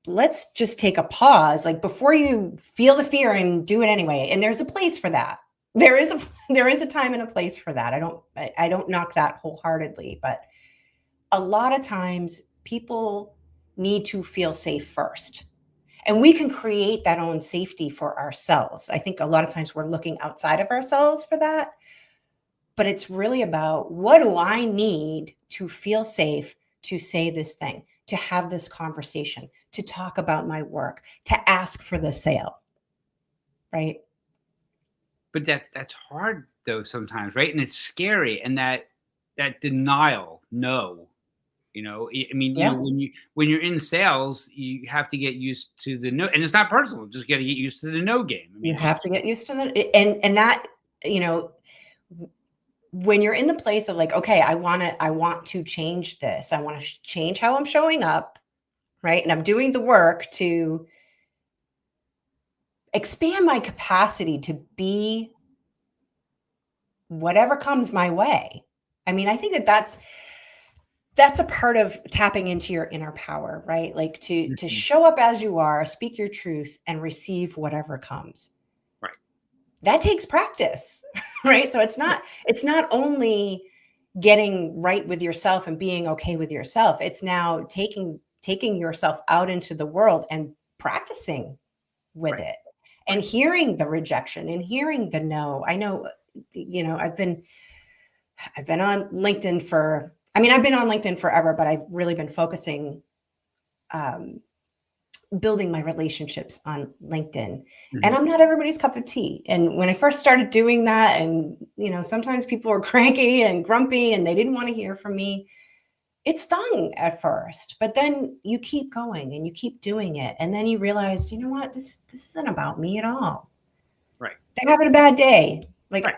let's just take a pause, like before you feel the fear and do it anyway. And there's a place for that. There is a there is a time and a place for that. I don't knock that wholeheartedly, but a lot of times people need to feel safe first. And we can create that own safety for ourselves. I think a lot of times we're looking outside of ourselves for that, but it's really about, what do I need to feel safe to say this thing, to have this conversation, to talk about my work, to ask for the sale, right? But that's hard though sometimes, right? And it's scary, and that denial, no. I mean, Yeah. when you're in sales, you have to get used to the no, and it's not personal. Just got to get used to the no game. I You mean, it's have to get used to that. And that, you know, when you're in the place of like, okay, I want to change this. I want to change how I'm showing up, right? And I'm doing the work to expand my capacity to be whatever comes my way. I mean, I think that's a part of tapping into your inner power, right? Like to Mhm. show up as you are, speak your truth, and receive whatever comes. Right. That takes practice, right? So Yeah. it's not only getting right with yourself and being okay with yourself. It's now taking yourself out into the world and practicing with Right. it and Right. hearing the rejection and hearing the no. I know, I've been on LinkedIn for, I mean, I've been on LinkedIn forever, but I've really been focusing, um, building my relationships on LinkedIn. And Mhm. I'm not everybody's cup of tea. And when I first started doing that, and, sometimes people were cranky and grumpy and they didn't want to hear from me, it stung at first, but then you keep going and you keep doing it. And then you realize, you know what, this isn't about me at all. Right. They're having a bad day. Like, Right.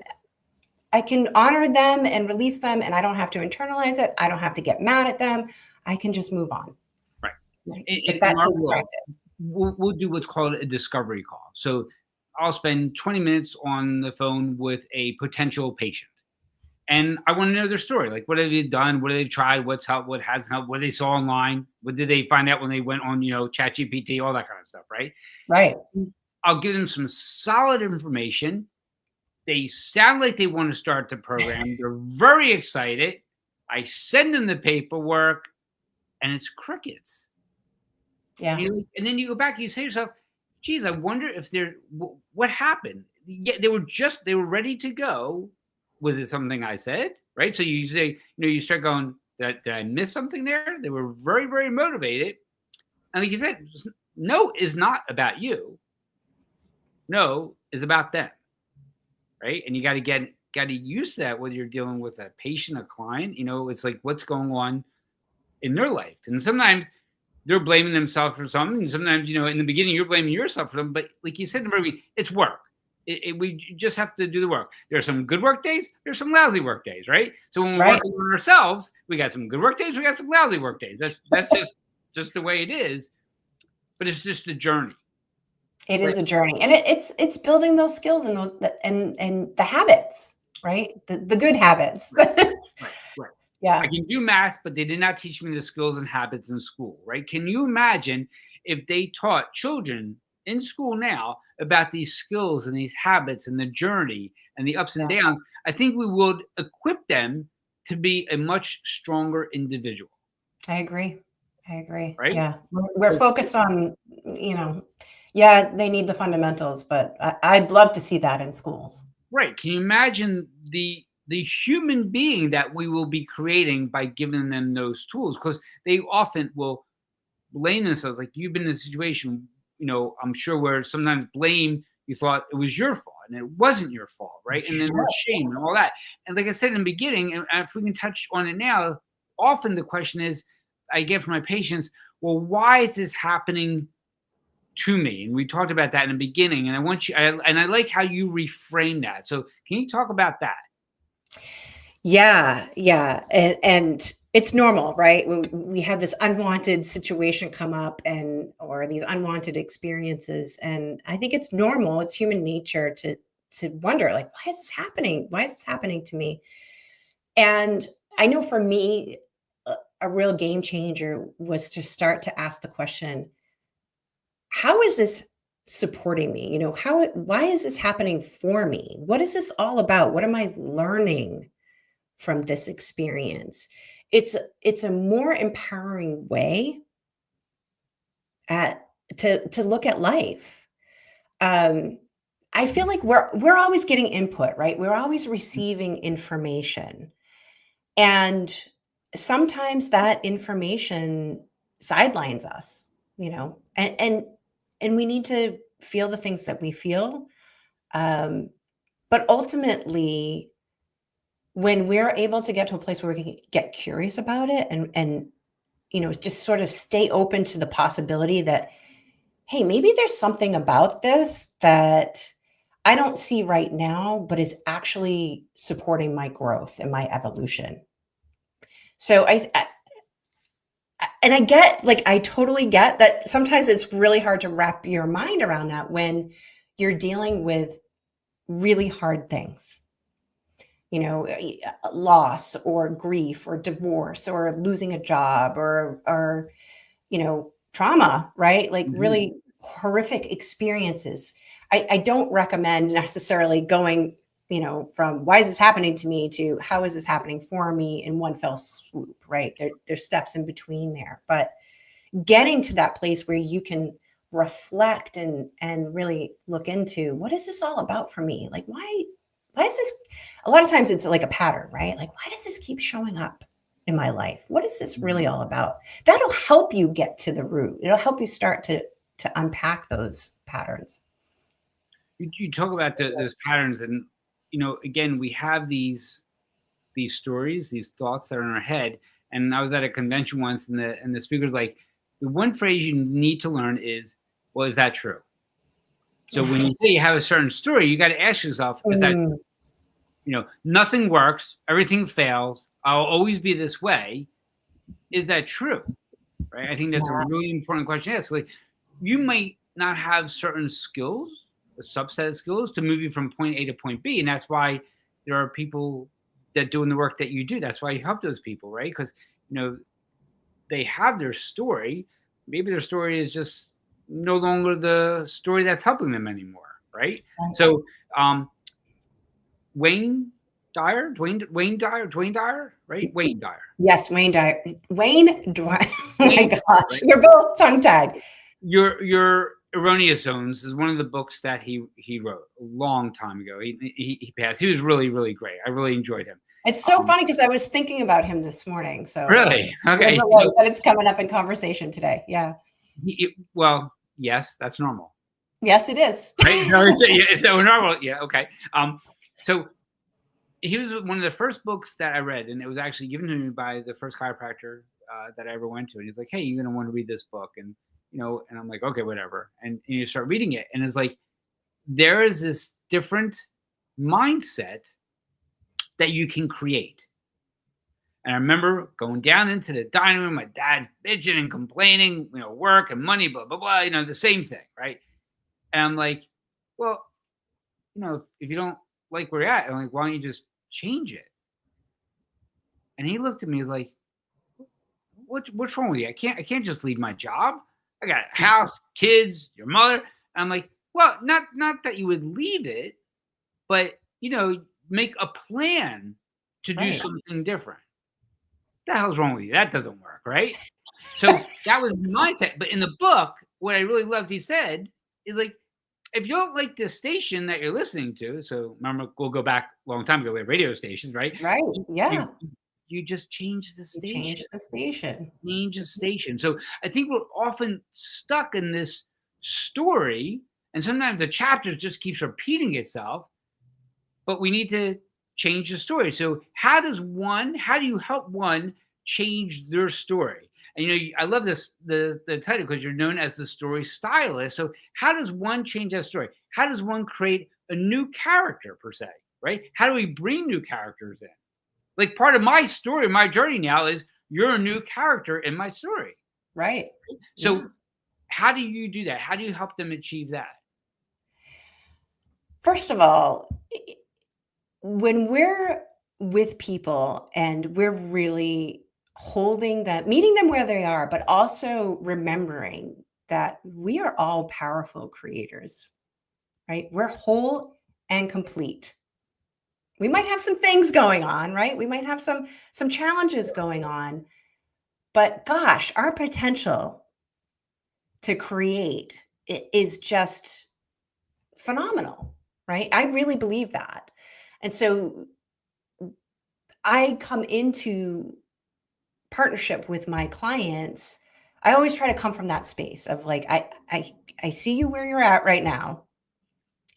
I can honor them and release them, and I don't have to internalize it. I don't have to get mad at them. I can just move on. Right. Right? But In that our takes world, practice. we'll do what's called a discovery call. So I'll spend 20 minutes on the phone with a potential patient. And I want to know their story. Like, what have they done? What have they tried? What's helped? What hasn't helped? What they saw online? What did they find out when they went on, ChatGPT, all that kind of stuff, right? Right. I'll give them some solid information. They sound like they want to start the program. They're very excited. I send them the paperwork, and it's crickets. And, Yeah. and then you go back and you say to yourself, geez, I wonder if what happened? Yeah, they were ready to go. Was it something I said? Right. So you say, you start going, did I miss something there? They were very, very motivated. And like you said, no is not about you. No is about them. Right. And you got to use that whether you're dealing with a patient, a client, it's like what's going on in their life. And sometimes they're blaming themselves for something. And sometimes, in the beginning, you're blaming yourself for them. But like you said in the movie, it's work. We just have to do the work. There's some good work days. There's some lousy work days, right? So when we're Right. working on ourselves, we got some good work days. We got some lousy work days. That's just the way it is. But it's just a journey, It right? is a journey, and it's building those skills and and the habits, right? The good habits. Right, right, right. I Yeah. can do math, but they did not teach me the skills and habits in school, right? Can you imagine if they taught children in school now about these skills and these habits and the journey and the ups and Yeah. downs? I think we would equip them to be a much stronger individual, I agree. I agree. right? Yeah. We're So, focused on, you know, Yeah, they need the fundamentals, but I'd love to see that in schools. Right. Can you imagine the human being that we will be creating by giving them those tools? Because they often will blame themselves. Like you've been in a situation, I'm sure where sometimes blame, you thought it was your fault and it wasn't your fault, right? And then Sure. there's shame and all that. And like I said in the beginning, and if we can touch on it now, often the question is I get from my patients, well, why is this happening to me? And we talked about that in the beginning. And I want you, and I like how you reframe that. So can you talk about that? Yeah, yeah, and it's normal, right? We have this unwanted situation come up or these unwanted experiences, and I think it's normal, it's human nature to wonder, like, "Why is this happening? Why is this happening to me?" And I know for me, a real game changer was to start to ask the question, "How is this supporting me?" Why is this happening for me? What is this all about? What am I learning from this experience? It's a more empowering way at to look at life. Um, I feel like we're always getting input, right? We're always receiving information, and sometimes that information sidelines us, and we need to feel the things that we feel. Um, but ultimately, when we're able to get to a place where we can get curious about it and just sort of stay open to the possibility that, hey, maybe there's something about this that I don't see right now, but is actually supporting my growth and my evolution. So and I get, like, I totally get that sometimes it's really hard to wrap your mind around that when you're dealing with really hard things, loss or grief or divorce or losing a job or trauma, right? Like Mhm. really horrific experiences. I don't recommend necessarily going, from why is this happening to me to how is this happening for me in one fell swoop, right? There's steps in between there. But getting to that place where you can reflect and really look into, what is this all about for me? Like, why is this, a lot of times it's like a pattern, right? Like, why does this keep showing up in my life? What is this really all about? That'll help you get to the root. It'll help you start to unpack those patterns. You talk about those patterns, and again, we have these stories, these thoughts that are in our head. And I was at a convention once, and the speaker's like, the one phrase you need to learn is, well, is that true? So when you say you have a certain story, you got to ask yourself, is that, Mm, nothing works, everything fails, I'll always be this way. Is that true? Right? I think that's a yeah, really important question to ask. Like, you might not have certain skills, a subset of skills to move you from point A to point B. And that's why there are people that doing the work that you do. That's why you help those people, right? Because, you know, they have their story. Maybe their story is just no longer the story that's helping them anymore, right? So, Wayne Dwayne Dyer, right? Wayne Dyer. yes, Wayne Dyer. Oh my Wayne Dyer, gosh, right? you're both tongue tied. Your Erroneous Zones is one of the books that he wrote a long time ago. He passed. He was really, really great. I really enjoyed him. It's so Um, funny because I was thinking about him this morning. So really? there's Okay. a way So that it's coming up in conversation today. Yeah. well, yes, that's normal, Yes, it is. right? So so normal. Yeah. Okay. So he was one of the first books that I read, and it was actually given to me by the first chiropractor that I ever went to. And he's like, "Hey, you're gonna want to read this book," and and I'm like, "Okay, whatever." And you start reading it, and it's like there is this different mindset that you can create. And I remember going down into the dining room, my dad bitching and complaining, work and money, blah, blah, blah, the same thing, right? And I'm like, well, if you don't like where you're at, I'm like, why don't you just change it? And he looked at me like, what's wrong with you? I can't just leave my job. I got a house, kids, your mother. And I'm like, well, not that you would leave it, but make a plan to do Right. something different. The hell's wrong with you? That doesn't work, right? So that was the mindset. But in the book, what I really loved, he said, is like, if you don't like the station that you're listening to, so remember, we'll go back a long time ago, we had radio stations, right? Right. You Yeah. you you just change the You station, change the station. change the station. So I think we're often stuck in this story, and sometimes the chapter just keeps repeating itself, but we need to change the story. So how do you help one change their story? And I love this the title because you're known as the story stylist. So how does one change that story? How does one create a new character per se? Right? How do we bring new characters in? Like part of my story, my journey now is you're a new character in my story. Right. Yeah. So how do you do that? How do you help them achieve that? First of all, when we're with people and we're really holding them, meeting them where they are, but also remembering that we are all powerful creators, right? We're whole and complete. We might have some things going on, right? We might have some challenges going on, but gosh, our potential to create is just phenomenal, right? I really believe that. And so I come into partnership with my clients. I always try to come from that space of like, I see you where you're at right now,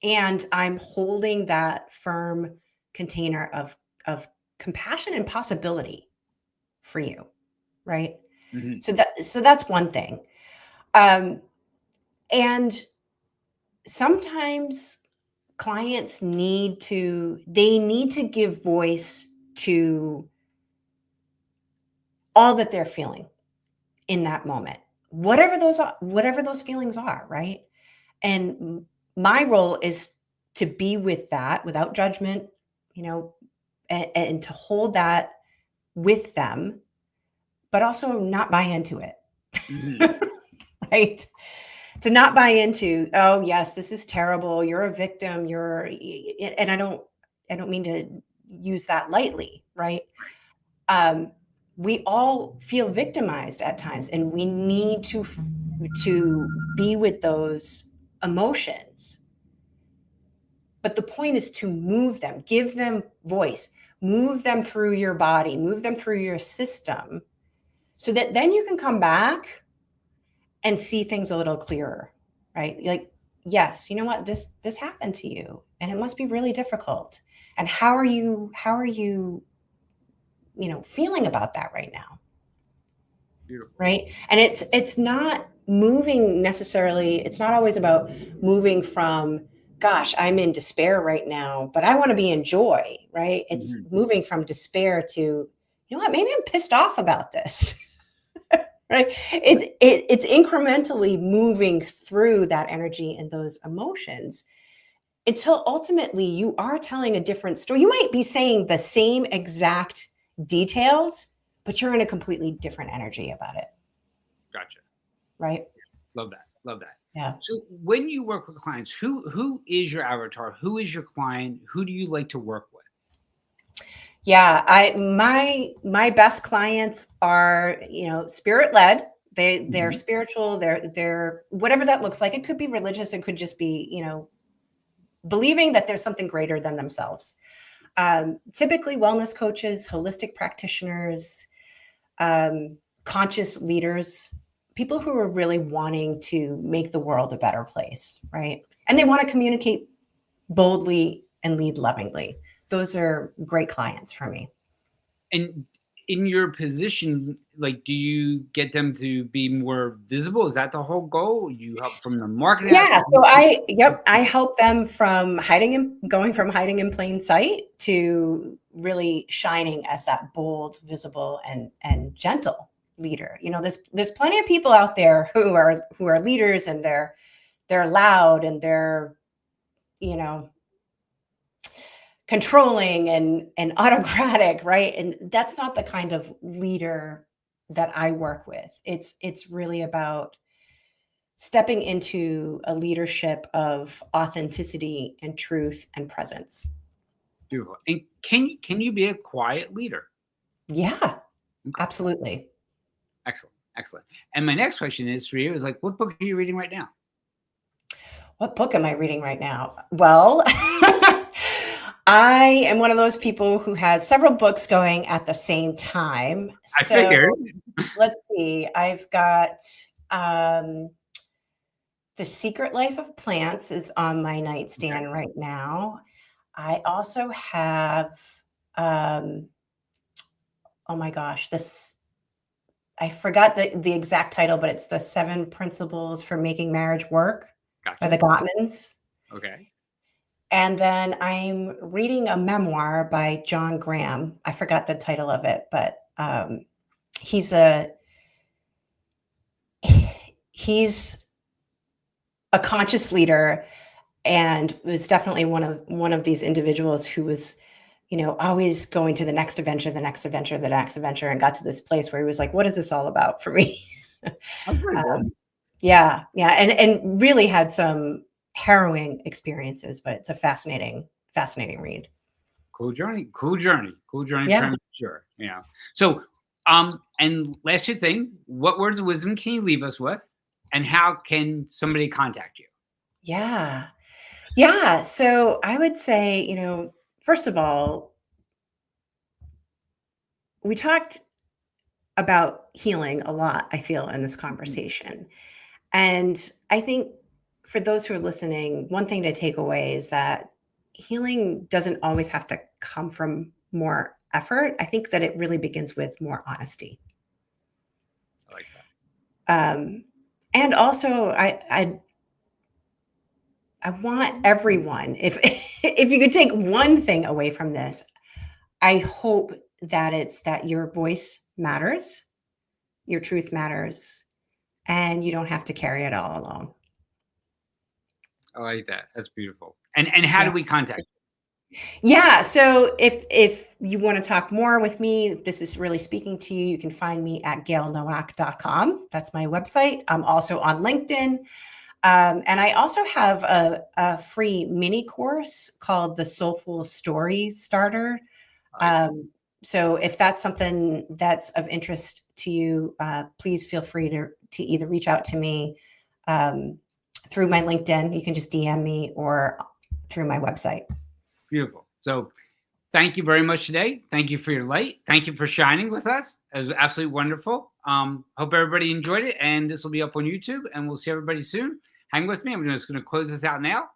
and I'm holding that firm container of compassion and possibility for you, right? Mhm. So that's one thing. Um, and sometimes clients need to give voice to all that they're feeling in that moment, whatever those feelings are, right? And my role is to be with that without judgment, you know, and to hold that with them, but also not buy into it. Mhm. Right? To not buy into, oh yes, this is terrible, you're a victim, and I don't mean to use that lightly, right? um, we all feel victimized at times, and we need to be with those emotions. But the point is to move them, give them voice, move them through your body, move them through your system, so that then you can come back and see things a little clearer, right? Like, yes, you know what, this happened to you, and it must be really difficult. And how are you feeling about that right now? Beautiful. Right. And it's not moving necessarily, it's not always about moving from, gosh, I'm in despair right now, but I want to be in joy, right? It's Mhm. moving from despair to, you know what, maybe I'm pissed off about this. Right. It's incrementally moving through that energy and those emotions until ultimately you are telling a different story. You might be saying the same exact details, but you're in a completely different energy about it. Gotcha. Right. Love that. Love that. Yeah. So when you work with clients, who is your avatar? Who is your client? Who do you like to work with? Yeah, my best clients are, spirit led. They're Mhm. spiritual, they're whatever that looks like. It could be religious, it could just be, believing that there's something greater than themselves. Typically wellness coaches, holistic practitioners, conscious leaders, people who are really wanting to make the world a better place, right? And they want to communicate boldly and lead lovingly. Those are great clients for me. And in your position, like, do you get them to be more visible? Is that the whole goal? You help from the marketing Yeah, aspect? so I help them from going from hiding in plain sight to really shining as that bold, visible, and gentle leader. There's plenty of people out there who are leaders, and they're loud, and they're, you know, controlling and autocratic, right? And that's not the kind of leader that I work with. It's really about stepping into a leadership of authenticity and truth and presence. Beautiful. And can you be a quiet leader? Yeah, Okay. absolutely. Excellent. Excellent. And my next question is for you is like, what book are you reading right now? What book am I reading right now? Well, I am one of those people who has several books going at the same time. I figured. So let's see. I've got um, The Secret Life of Plants is on my Okay. nightstand right now. I also have, um, oh my gosh, this I forgot the exact title, but it's the Seven Principles for Making Marriage Work by Gotcha. the Gottmans. Okay. And then I'm reading a memoir by John Graham. I forgot the title of it, but he's a he's a conscious leader and was definitely one of these individuals who was, always going to the next adventure, the next adventure, the next adventure, and got to this place where he was like, "What is this all about for me?" That's pretty um, good. yeah, yeah, and really had some harrowing experiences, but it's a fascinating read. Cool journey. Cool journey. Cool journey for Yeah, him, sure. Yeah. So, and last two things, what words of wisdom can you leave us with? And how can somebody contact you? yeah, yeah. So I would say, first of all, we talked about healing a lot, I feel, in this Mhm. conversation. And I think for those who are listening, one thing to take away is that healing doesn't always have to come from more effort. I think that it really begins with more honesty. I like that. Um, and also, I want everyone, if if you could take one thing away from this, I hope that it's that your voice matters, your truth matters, and you don't have to carry it all alone. I like that. That's beautiful. And how do Yeah. we contact you? Yeah, so if you wanna talk more with me, this is really speaking to you, you can find me at gaylnowak.com. That's my website. I'm also on LinkedIn, and I also have a free mini course called the Soulful Story Starter. I like that. Um, so if that's something that's of interest to you, please feel free to either reach out to me, um, through my LinkedIn, you can just DM me, or through my website. Beautiful. So thank you very much today. Thank you for your light. Thank you for shining with us. It was absolutely wonderful. Hope everybody enjoyed it. And this will be up on YouTube, and we'll see everybody soon. Hang with me. I'm just going to close this out now.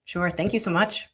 Sure, thank you so much.